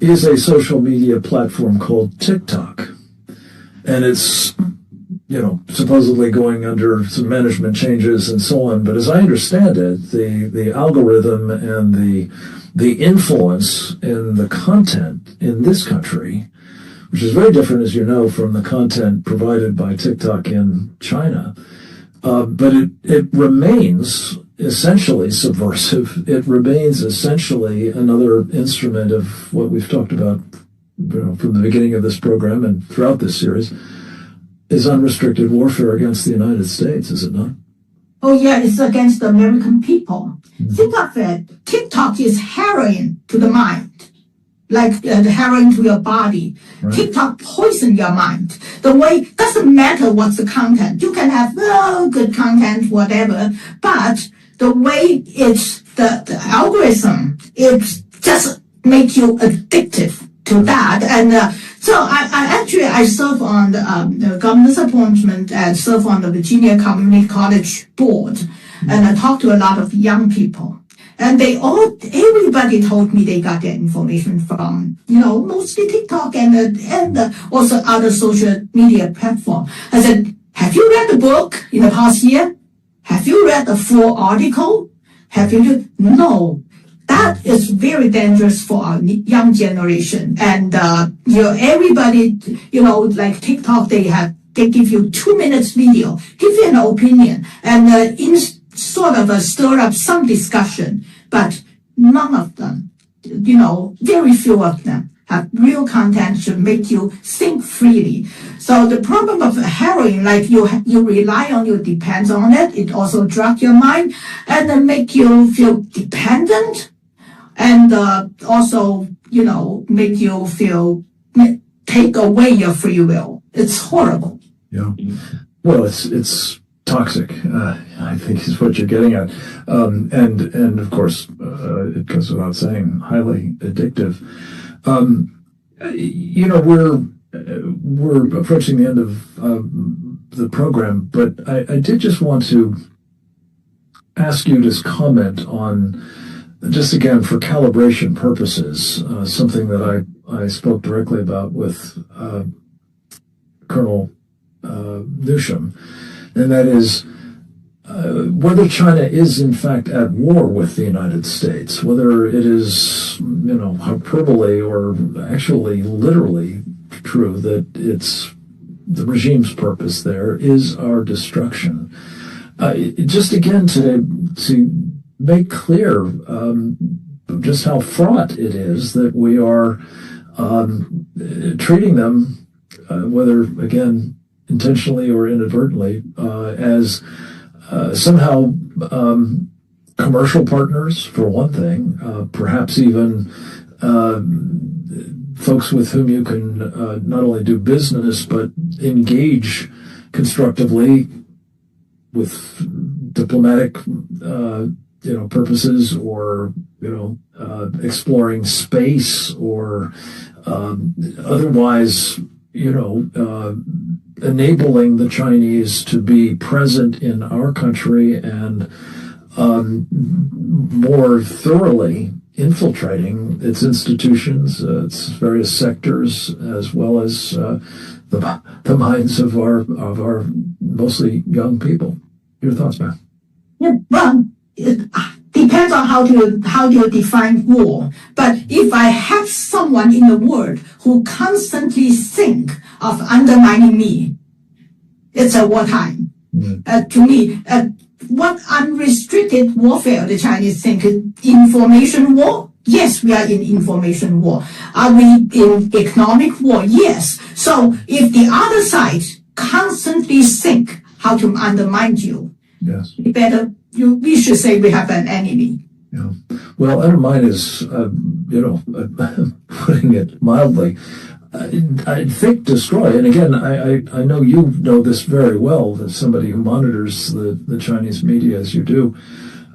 is a social media platform called TikTok. And it's, supposedly going under some management changes and so on. But as I understand it, the algorithm and the influence in the content in this country, which is very different, as you know, from the content provided by TikTok in China. But it remains essentially subversive. It remains essentially another instrument of what we've talked about from the beginning of this program and throughout this series, is unrestricted warfare against the United States, is it not? Oh, yeah, it's against the American people. Think of it. TikTok is heroin to the mind, like the heroin to your body. Right. TikTok poison your mind. The way, doesn't matter what's the content. You can have good content, whatever, but the way it's the algorithm, it just make you addictive to that. And so I serve on the governor's appointment and serve on the Virginia Community College board. And I talk to a lot of young people. And everybody told me they got their information from, mostly TikTok and also other social media platform. I said, have you read the book in the past year? Have you read the full article? No. That is very dangerous for our young generation. And, everybody, like TikTok, they give you 2 minutes video, give you an opinion, and sort of stir up some discussion. But none of them, very few of them have real content to make you think freely. So the problem of heroin, like you rely on, you depend on it. It also drug your mind and then make you feel dependent. And also, make you take away your free will. It's horrible. Yeah. Well, it's toxic, I think is what you're getting at. And of course, it goes without saying, highly addictive. We're approaching the end of the program, but I did just want to ask you to comment on, just again, for calibration purposes, something that I spoke directly about with Colonel Newsham, and that is whether China is in fact at war with the United States, whether it is, hyperbole or actually literally true that it's the regime's purpose there is our destruction. Just again to make clear just how fraught it is that we are treating them, whether, again, intentionally or inadvertently, as somehow commercial partners, for one thing, perhaps even folks with whom you can not only do business, but engage constructively with diplomatic purposes, or exploring space, or otherwise enabling the Chinese to be present in our country and more thoroughly infiltrating its institutions, its various sectors, as well as the minds of our mostly young people. Your thoughts, Beth? Yeah, well, depends on how you define war. But if I have someone in the world who constantly think of undermining me, it's a wartime. To me, what unrestricted warfare the Chinese think is information war? Yes, we are in information war. Are we in economic war? Yes. So if the other side constantly think how to undermine you, yes, we should say we have an enemy. Yeah. Well, undermine is, putting it mildly, I think destroy. And again, I know you know this very well, as somebody who monitors the Chinese media as you do.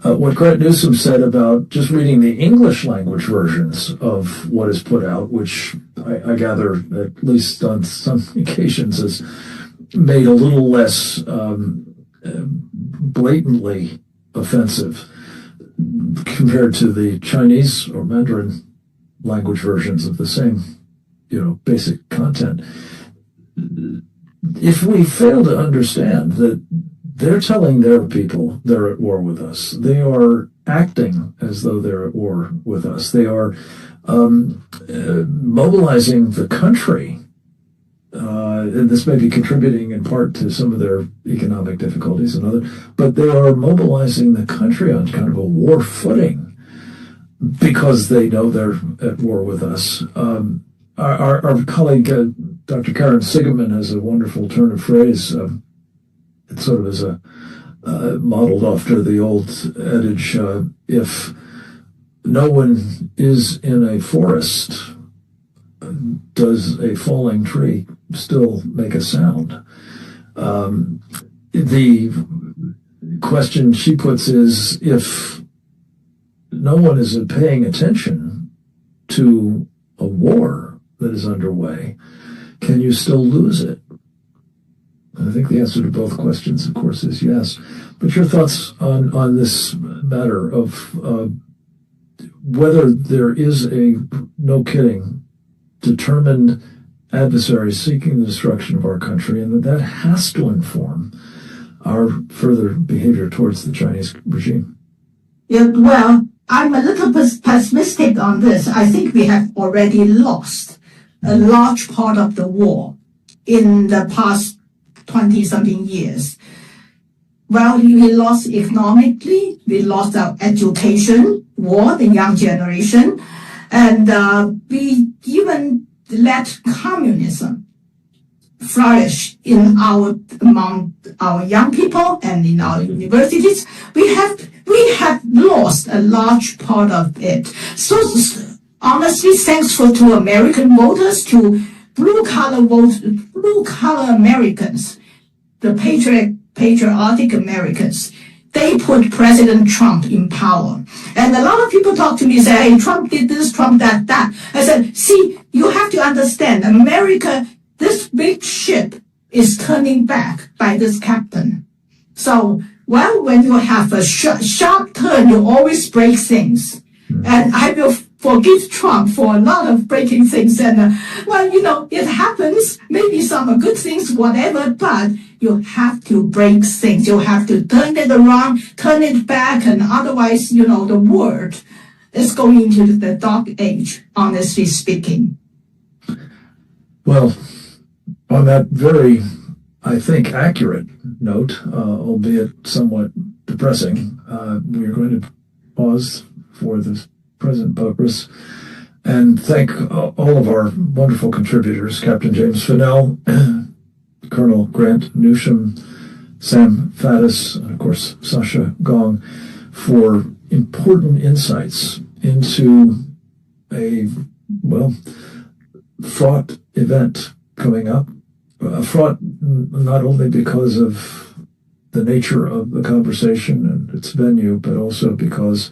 What Grant Newsham said about just reading the English language versions of what is put out, which I gather, at least on some occasions, is made a little less blatantly offensive compared to the Chinese or Mandarin language versions of the same, basic content. If we fail to understand that they're telling their people they're at war with us, they are acting as though they're at war with us, they are mobilizing the country. And this may be contributing in part to some of their economic difficulties and other, but they are mobilizing the country on kind of a war footing because they know they're at war with us. Our colleague, Dr. Karen Sigeman, has a wonderful turn of phrase. It sort of is modeled after the old adage, if no one is in a forest, does a falling tree still make a sound? The question she puts is, if no one is paying attention to a war that is underway, can you still lose it? I think the answer to both questions, of course, is yes. But your thoughts on this matter of whether there is a, no kidding, determined adversary seeking the destruction of our country, and that has to inform our further behavior towards the Chinese regime. Yeah, well, I'm a little pessimistic on this. I think we have already lost a large part of the war in the past 20-something years. Well, we lost economically, we lost our education, war, the young generation, and we even let communism flourish among our young people and in our universities. We have lost a large part of it. So honestly, thanks to American voters, to blue collar Americans, the patriotic Americans, they put President Trump in power. And a lot of people talk to me and say, hey, Trump did this, Trump that. I said, see, you have to understand, America, this big ship is turning back by this captain. So, well, when you have a sharp turn, you always break things. And I will forgive Trump for a lot of breaking things. And, it happens. Maybe some are good things, whatever, but you have to break things. You have to turn it around, turn it back, and otherwise, the world is going into the dark age, honestly speaking. Well, on that very, I think, accurate note, albeit somewhat depressing, we are going to pause for this present purpose and thank all of our wonderful contributors, Captain James Fanell, Colonel Grant Newsham, Sam Faddis, and of course Sasha Gong, for important insights into a, fraught event coming up. Fraught not only because of the nature of the conversation and its venue, but also because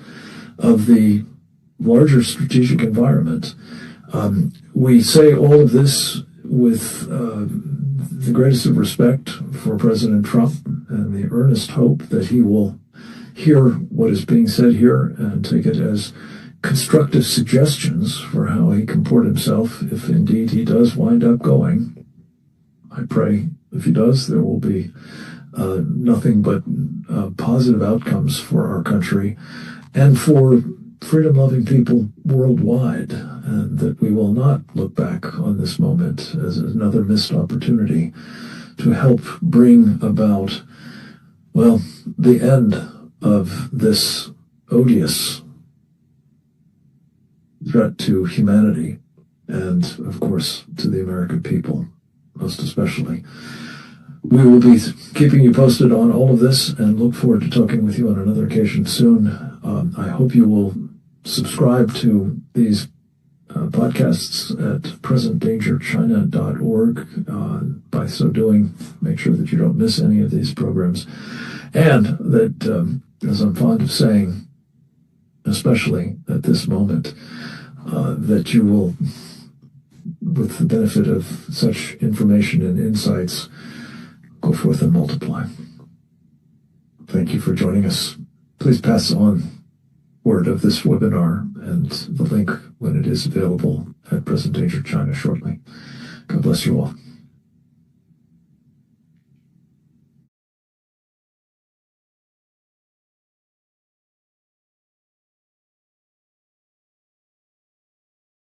of the larger strategic environment. We say all of this with the greatest of respect for President Trump and the earnest hope that he will hear what is being said here and take it as constructive suggestions for how he comport himself if indeed he does wind up going. I pray if he does, there will be nothing but positive outcomes for our country. and for freedom-loving people worldwide, and that we will not look back on this moment as another missed opportunity to help bring about, well, the end of this odious threat to humanity and, of course, to the American people, most especially. We will be keeping you posted on all of this and look forward to talking with you on another occasion soon. I hope you will subscribe to these podcasts at presentdangerchina.org. By so doing, make sure that you don't miss any of these programs. And that, as I'm fond of saying, especially at this moment, that you will, with the benefit of such information and insights, go forth and multiply. Thank you for joining us. Please pass on word of this webinar and the link when it is available at Present Danger China shortly. God bless you all.